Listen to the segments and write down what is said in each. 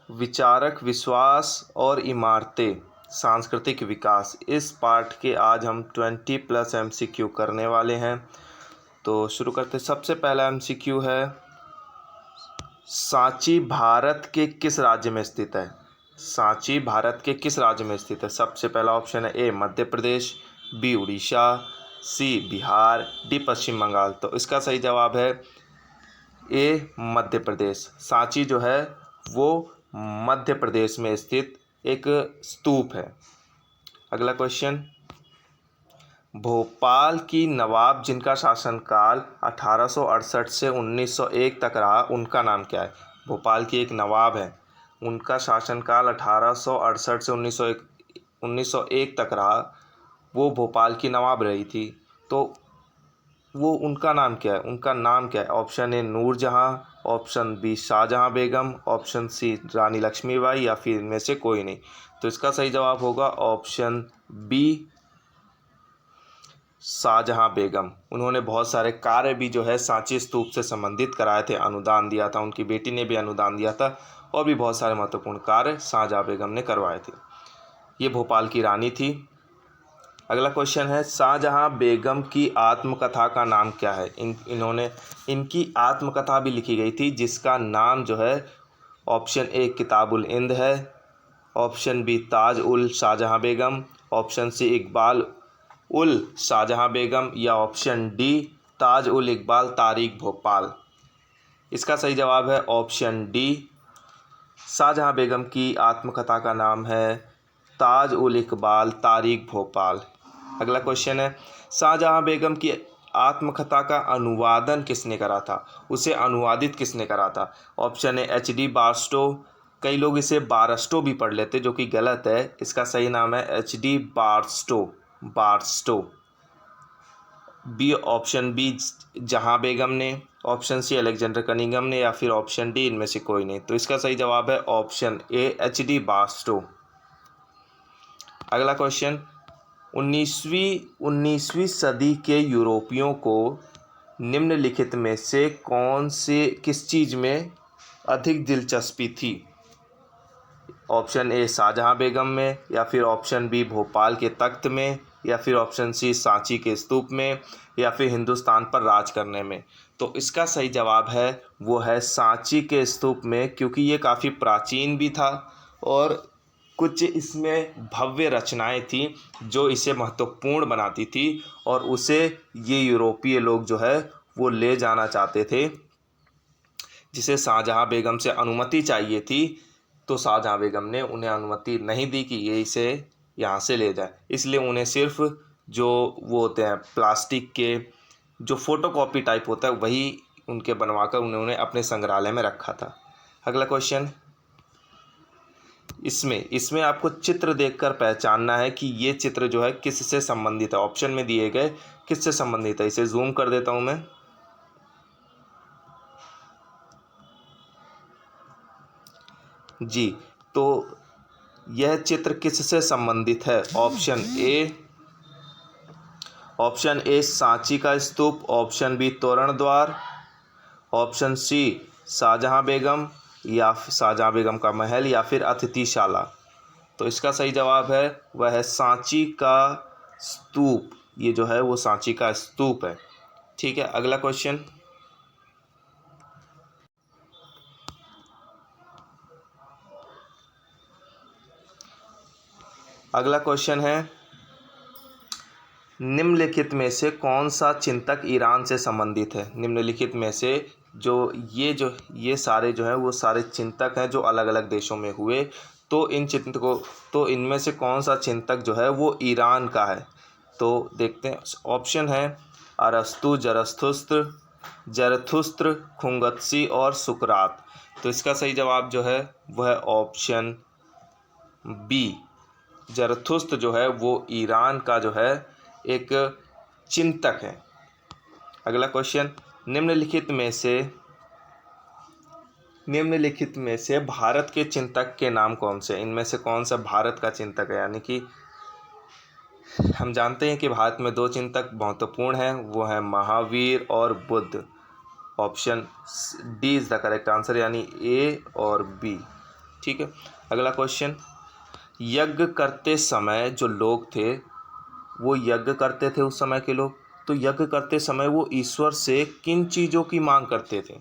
विचारक विश्वास और इमारतें सांस्कृतिक विकास, इस पाठ के आज हम 20+ MCQ करने वाले हैं। तो शुरू करते। सबसे पहला MCQ है, सांची भारत के किस राज्य में स्थित है? सांची भारत के किस राज्य में स्थित है? सबसे पहला ऑप्शन है ए मध्य प्रदेश, बी उड़ीसा, सी बिहार, डी पश्चिम बंगाल। तो इसका सही जवाब है ए मध्य प्रदेश। सांची जो है वो मध्य प्रदेश में स्थित एक स्तूप है। अगला क्वेश्चन, भोपाल की नवाब जिनका शासनकाल 1868 से 1901 तक रहा, उनका नाम क्या है? भोपाल की एक नवाब है, उनका शासनकाल 1868 से 1901 तक रहा, वो भोपाल की नवाब रही थी। तो वो उनका नाम क्या है? उनका नाम क्या है? Option A Noor Jahan, option B Shah Jahan Begum, option C Rani Lakshmibai, या फिर इनमें से कोई नहीं। तो इसका सही जवाब होगा ऑप्शन बी शाहजहाँ बेगम। उन्होंने बहुत सारे कार्य भी जो है सांची स्तूप से संबंधित कराए थे, अनुदान दिया था, उनकी बेटी ने भी अनुदान दिया था, और भी बहुत सारे महत्वपूर्ण कार्य शाहजहाँ बेगम ने करवाए थे। ये भोपाल की रानी थी। अगला क्वेश्चन है, शाहजहाँ बेगम की आत्मकथा का नाम क्या है? इनकी आत्मकथा भी लिखी गई थी, जिसका नाम जो है ऑप्शन ए किताबुल हिंद है, option B Taj ul Shahjahan Begum, option सी इकबाल उल शाहजहाँ बेगम, या ऑप्शन डी ताज उल इकबाल तारीख भोपाल। इसका सही जवाब है ऑप्शन डी, शाहजहाँ बेगम की आत्मकथा का नाम है ताज उल इकबाल तारीख भोपाल। अगला क्वेश्चन है, शाहजहाँ बेगम की आत्मकथा का अनुवादन किसने करा था? उसे अनुवादित किसने करा था? ऑप्शन ए HD बारस्टो, कई लोग इसे बारस्टो भी पढ़ लेते जो कि गलत है, इसका सही नाम है HD बारस्टो। बी ऑप्शन बी जहाँ बेगम ने, ऑप्शन सी अलेक्जेंडर कनिंघम ने, या फिर ऑप्शन डी इनमें से कोई नहीं। तो इसका सही जवाब है ऑप्शन ए HD बारस्टो। अगला क्वेश्चन, 19वीं सदी के यूरोपियों को निम्नलिखित में से किस चीज़ में अधिक दिलचस्पी थी? ऑप्शन ए शाहजहाँ बेगम में, या फिर ऑप्शन बी भोपाल के तख्त में, या फिर ऑप्शन सी सांची के स्तूप में, या फिर हिंदुस्तान पर राज करने में। तो इसका सही जवाब है वो है सांची के स्तूप में, क्योंकि ये काफ़ी प्राचीन भी था और कुछ इसमें भव्य रचनाएं थी जो इसे महत्वपूर्ण बनाती थी, और उसे ये यूरोपीय लोग जो है वो ले जाना चाहते थे, जिसे शाहजहाँ बेगम से अनुमति चाहिए थी। तो शाहजहाँ बेगम ने उन्हें अनुमति नहीं दी कि ये इसे यहाँ से ले जाए, इसलिए उन्हें सिर्फ जो वो होते हैं प्लास्टिक के जो फोटोकॉपी टाइप होता है वही उनके बनवाकर उन्होंने अपने संग्रहालय में रखा था। अगला क्वेश्चन, इसमें आपको चित्र देखकर पहचानना है कि ये चित्र जो है किससे संबंधित है। ऑप्शन में दिए गए किससे संबंधित है, इसे जूम कर देता हूं मैं। जी, तो यह चित्र किससे संबंधित है? ऑप्शन ए सांची का स्तूप, ऑप्शन बी तोरण द्वार, ऑप्शन सी शाहजहाँ बेगम या शाहजहाँ बेगम का महल, या फिर अतिथिशाला। तो इसका सही जवाब है वह है सांची का स्तूप। ये जो है वो सांची का स्तूप है। ठीक है, अगला क्वेश्चन, है निम्नलिखित में से कौन सा चिंतक ईरान से संबंधित है? निम्नलिखित में से ये सारे जो हैं वो सारे चिंतक हैं जो अलग अलग देशों में हुए। तो इनमें से कौन सा चिंतक जो है वो ईरान का है? तो देखते हैं। ऑप्शन है अरस्तु, जरथुस्त्र, खुंगत्सी और सुकरात। तो इसका सही जवाब जो है वह ऑप्शन बी जरथुस्त्र जो है वो ईरान का जो है एक चिंतक है। अगला क्वेश्चन, निम्नलिखित में से भारत के चिंतक के नाम कौन से? इनमें से कौन सा भारत का चिंतक है? यानी कि हम जानते हैं कि भारत में 2 चिंतक महत्वपूर्ण हैं, वो हैं महावीर और Buddha. Option D is the correct answer, यानी ए और बी। ठीक है। अगला क्वेश्चन, यज्ञ करते समय जो लोग थे वो यज्ञ करते थे उस समय के लोग, तो यज्ञ करते समय वो ईश्वर से किन चीज़ों की मांग करते थे?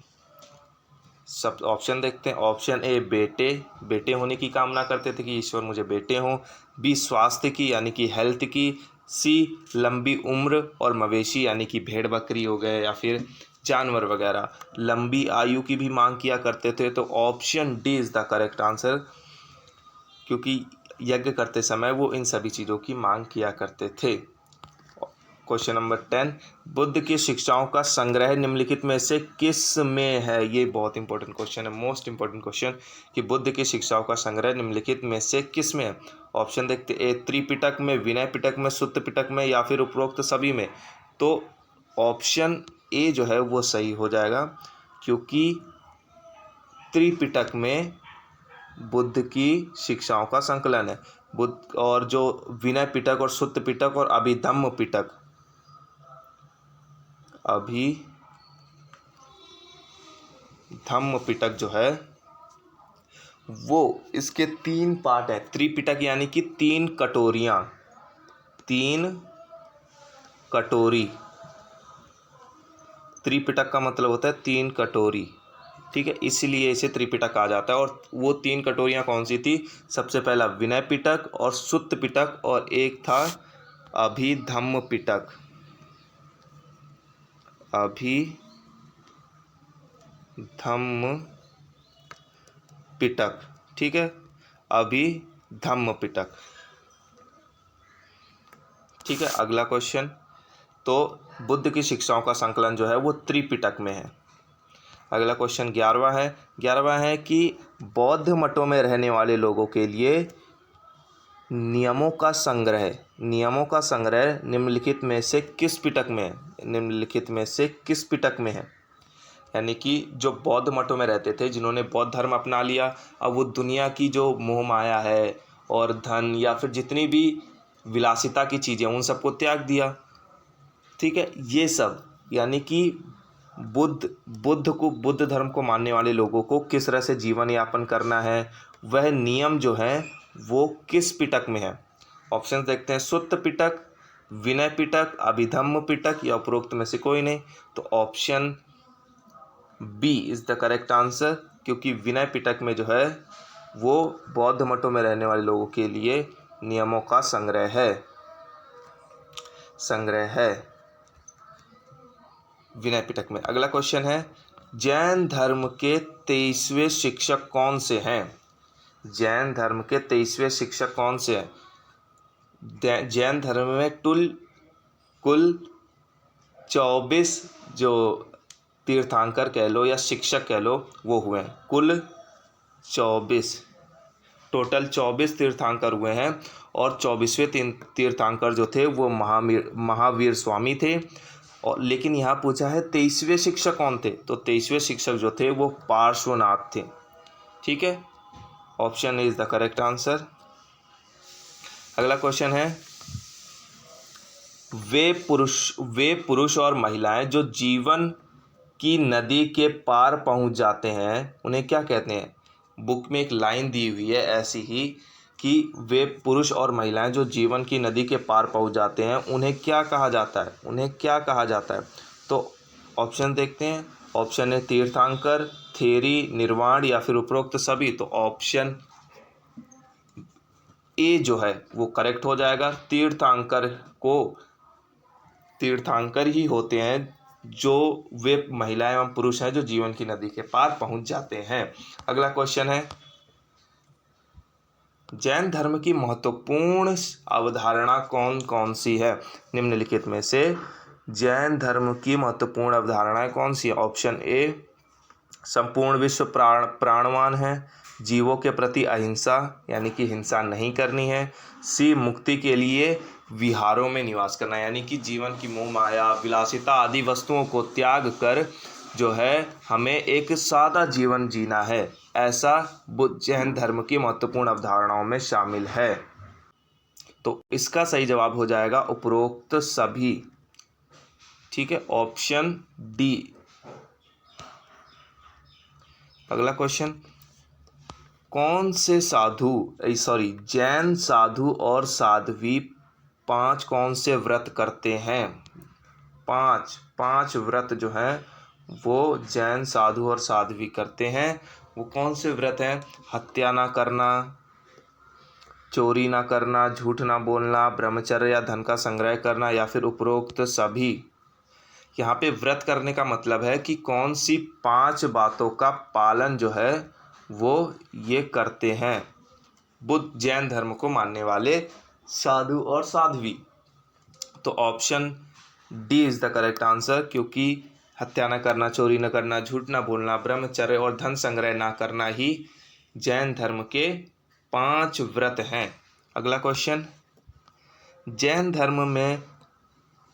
सब ऑप्शन देखते हैं। ऑप्शन ए, बेटे होने की कामना करते थे कि ईश्वर मुझे बेटे हों। बी, स्वास्थ्य की यानी कि हेल्थ की। सी, लंबी उम्र और मवेशी यानी कि भेड़ बकरी हो गए या फिर जानवर वगैरह, लंबी आयु की भी मांग किया करते थे। तो option D is the correct answer, क्योंकि यज्ञ करते समय वो इन सभी चीज़ों की मांग किया करते थे। क्वेश्चन नंबर 10, बुद्ध की शिक्षाओं का संग्रह निम्नलिखित में से किस में है? ये बहुत इंपॉर्टेंट क्वेश्चन है, मोस्ट इंपॉर्टेंट क्वेश्चन, कि बुद्ध की शिक्षाओं का संग्रह निम्नलिखित में से किस में है? ऑप्शन देखते, ए त्रिपिटक में, विनय पिटक में, सुत्त पिटक में या फिर उपरोक्त सभी में। तो ऑप्शन ए जो है वो सही हो जाएगा, क्योंकि त्रिपिटक में बुद्ध की शिक्षाओं का संकलन है। बुद्ध और जो विनय पिटक और सुत्त पिटक और अभिधम्म पिटक, अभिधम्म पिटक जो है वो इसके 3 पार्ट है। त्रिपिटक यानी कि 3 कटोरियाँ, 3 कटोरी। त्रिपिटक का मतलब होता है 3 कटोरी, ठीक है, इसीलिए इसे त्रिपिटक कहा जाता है। और वो 3 कटोरियाँ कौन सी थी? सबसे पहला विनय पिटक और सुत्त पिटक और एक था अभिधम्म पिटक। अभिधम्म पिटक, ठीक है, अभिधम्म पिटक, ठीक है। अगला क्वेश्चन, तो बुद्ध की शिक्षाओं का संकलन जो है वो त्रिपिटक में है। अगला क्वेश्चन 11वां है कि बौद्ध मठों में रहने वाले लोगों के लिए नियमों का संग्रह निम्नलिखित में से किस पिटक में है? निम्नलिखित में से किस पिटक में है? यानी कि जो बौद्ध मठों में रहते थे, जिन्होंने बौद्ध धर्म अपना लिया, अब वो दुनिया की जो मोह माया है और धन या फिर जितनी भी विलासिता की चीज़ें उन सबको त्याग दिया, ठीक है, ये सब यानी कि बुद्ध धर्म को मानने वाले लोगों को किस तरह से जीवन यापन करना है, वह नियम जो है वो किस पिटक में है? ऑप्शन देखते हैं, सुत्त पिटक, विनय पिटक, अभिधम्म पिटक या उपरोक्त में से कोई नहीं। तो option B is the correct answer, क्योंकि विनय पिटक में जो है वो बौद्ध मठों में रहने वाले लोगों के लिए नियमों का संग्रह है विनय पिटक में। अगला क्वेश्चन है, जैन धर्म के 23वें शिक्षक कौन से हैं? जैन धर्म के 23वें शिक्षक कौन से हैं? जैन धर्म में कुल 24 जो तीर्थंकर कह लो या शिक्षक कह लो वो हुए हैं। कुल 24, टोटल 24 तीर्थंकर हुए हैं और 24वें तीर्थंकर जो थे वो महावीर स्वामी थे। और लेकिन यहाँ पूछा है 23वें शिक्षक कौन थे? तो 23वें शिक्षक जो थे वो पार्श्वनाथ थे, ठीक है। Option A is the correct answer. अगला क्वेश्चन है, वे पुरुष और महिलाएं जो जीवन की नदी के पार पहुंच जाते हैं उन्हें क्या कहते हैं? बुक में एक लाइन दी हुई है ऐसी ही कि वे पुरुष और महिलाएं जो जीवन की नदी के पार पहुंच जाते हैं उन्हें क्या कहा जाता है? तो ऑप्शन देखते हैं। ऑप्शन है तीर्थंकर, थेरी, निर्वाण या फिर उपरोक्त सभी। तो ऑप्शन ए जो है वो करेक्ट हो जाएगा। तीर्थंकर ही होते हैं जो वे महिलाएं एवं पुरुष हैं जो जीवन की नदी के पार पहुंच जाते हैं। अगला क्वेश्चन है, जैन धर्म की महत्वपूर्ण अवधारणा कौन कौन सी है? निम्नलिखित में से जैन धर्म की महत्वपूर्ण अवधारणाएं कौन सी है? ऑप्शन ए, संपूर्ण विश्व प्राणवान है। जीवों के प्रति अहिंसा यानी कि हिंसा नहीं करनी है। सी, मुक्ति के लिए विहारों में निवास करना यानी कि जीवन की मोह माया विलासिता आदि वस्तुओं को त्याग कर जो है हमें एक सादा जीवन जीना है, ऐसा बुद्ध जैन धर्म की महत्वपूर्ण अवधारणाओं में शामिल है। तो इसका सही जवाब हो जाएगा उपरोक्त सभी, ठीक है, ऑप्शन डी। अगला क्वेश्चन, कौन से जैन साधु और साध्वी 5 कौन से व्रत करते हैं? 5 व्रत जो हैं वो जैन साधु और साध्वी करते हैं। वो कौन से व्रत हैं? हत्या ना करना, चोरी ना करना, झूठ ना बोलना, ब्रह्मचर्य या धन का संग्रह करना, या फिर उपरोक्त सभी। यहाँ पे व्रत करने का मतलब है कि कौन सी 5 बातों का पालन जो है वो ये करते हैं बुद्ध जैन धर्म को मानने वाले साधु और साध्वी। तो option D is the correct answer, क्योंकि हत्या न करना, चोरी न करना, झूठ न बोलना, ब्रह्मचर्य और धन संग्रह न करना ही जैन धर्म के 5 व्रत हैं। अगला क्वेश्चन, जैन धर्म में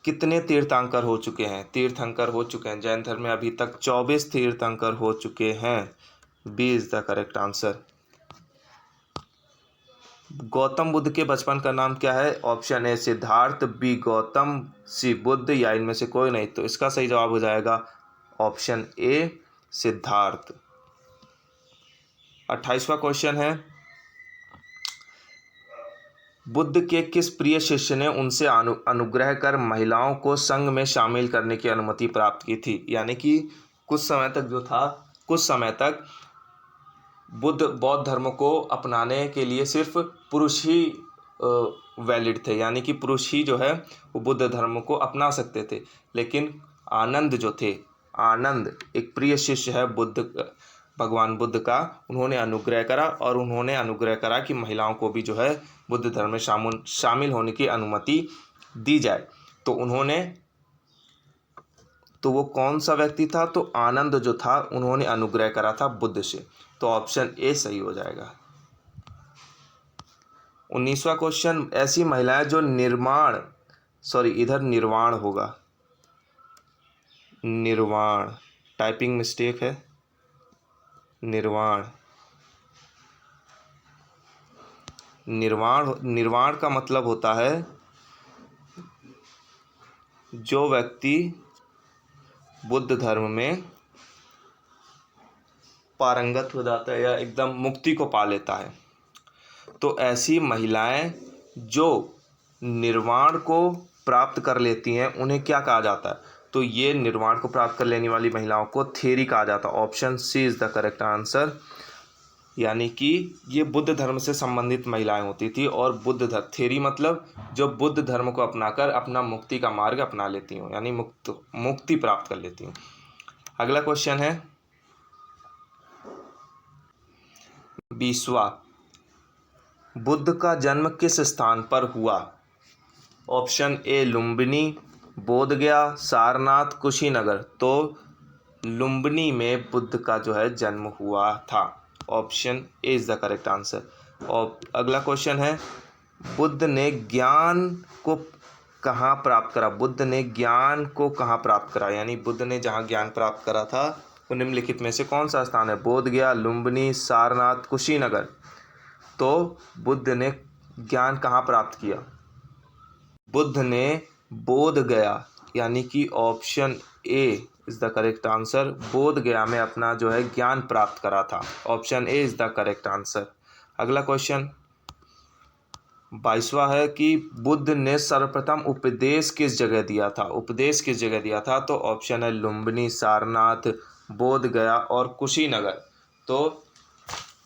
कितने तीर्थंकर हो चुके हैं? तीर्थंकर हो चुके हैं जैन धर्म में अभी तक 24 तीर्थंकर हो चुके हैं। B is the correct answer. Gautam Buddha के बचपन का नाम क्या है? Option A Siddhartha, B Gautam, C Buddha, या इनमें से कोई नहीं। तो इसका सही जवाब हो जाएगा ऑप्शन ए सिद्धार्थ। 28वां क्वेश्चन है, बुद्ध के किस प्रिय शिष्य ने उनसे अनुग्रह कर महिलाओं को संघ में शामिल करने की अनुमति प्राप्त की थी? यानी कि कुछ समय तक बुद्ध बौद्ध धर्म को अपनाने के लिए सिर्फ पुरुष ही वैलिड थे, यानी कि पुरुष ही जो है वो बुद्ध धर्म को अपना सकते थे। लेकिन आनंद एक प्रिय शिष्य है भगवान बुद्ध का, उन्होंने अनुग्रह करा, और उन्होंने अनुग्रह करा कि महिलाओं को भी जो है बुद्ध धर्म में शामिल होने की अनुमति दी जाए। तो वो कौन सा व्यक्ति था? तो आनंद जो था उन्होंने अनुग्रह करा था बुद्ध से। तो ऑप्शन ए सही हो जाएगा। 19वां क्वेश्चन, ऐसी महिलाएं जो निर्वाण होगा, निर्वाण टाइपिंग मिस्टेक है, निर्वाण का मतलब होता है जो व्यक्ति बुद्ध धर्म में पारंगत हो जाता है या एकदम मुक्ति को पा लेता है। तो ऐसी महिलाएं जो निर्वाण को प्राप्त कर लेती हैं उन्हें क्या कहा जाता है? तो ये निर्वाण को प्राप्त कर लेने वाली महिलाओं को थेरी कहा जाता है। Option C is the correct answer. यानी कि ये बुद्ध धर्म से संबंधित महिलाएं होती थी, और थेरी मतलब जो बुद्ध धर्म को अपनाकर अपना मुक्ति का मार्ग अपना लेती हूँ, यानी मुक्ति प्राप्त कर लेती हूँ। अगला क्वेश्चन है 20वां, बुद्ध का जन्म किस स्थान पर हुआ? Option A Lumbini, Bodhgaya, Sarnath, Kushinagar. तो लुम्बिनी में बुद्ध का जो है जन्म हुआ था। Option A is the correct answer. और अगला क्वेश्चन है, बुद्ध ने ज्ञान को कहाँ प्राप्त करा? बुद्ध ने ज्ञान को कहाँ प्राप्त करा? यानी बुद्ध ने जहाँ ज्ञान प्राप्त करा था वो निम्नलिखित में से कौन सा स्थान है? बोधगया, लुम्बिनी, सारनाथ, कुशीनगर। तो बुद्ध ने ज्ञान कहाँ प्राप्त किया? बुद्ध ने बोध गया, यानी कि option A is the correct answer. बोध गया में अपना जो है ज्ञान प्राप्त करा था। Option A is the correct answer. अगला क्वेश्चन 22वां है कि बुद्ध ने सर्वप्रथम उपदेश किस जगह दिया था? उपदेश किस जगह दिया था? तो ऑप्शन है लुम्बिनी, सारनाथ, बोध गया और कुशीनगर। तो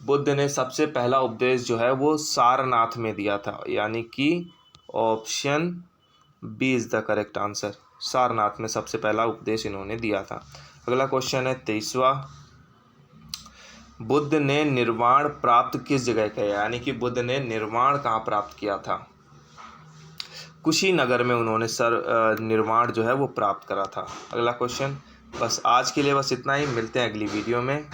बुद्ध ने सबसे पहला उपदेश जो है वो सारनाथ में दिया था, यानी कि option B is the correct answer. Sarnath में सबसे पहला उपदेश इन्होंने दिया था। अगला क्वेश्चन है 23वां, बुद्ध ने निर्वाण प्राप्त किस जगह किया? यानी कि बुद्ध ने निर्वाण कहाँ प्राप्त किया था? कुशीनगर में उन्होंने निर्वाण जो है वो प्राप्त करा था। अगला क्वेश्चन, बस आज के लिए बस इतना ही, मिलते हैं अगली वीडियो में।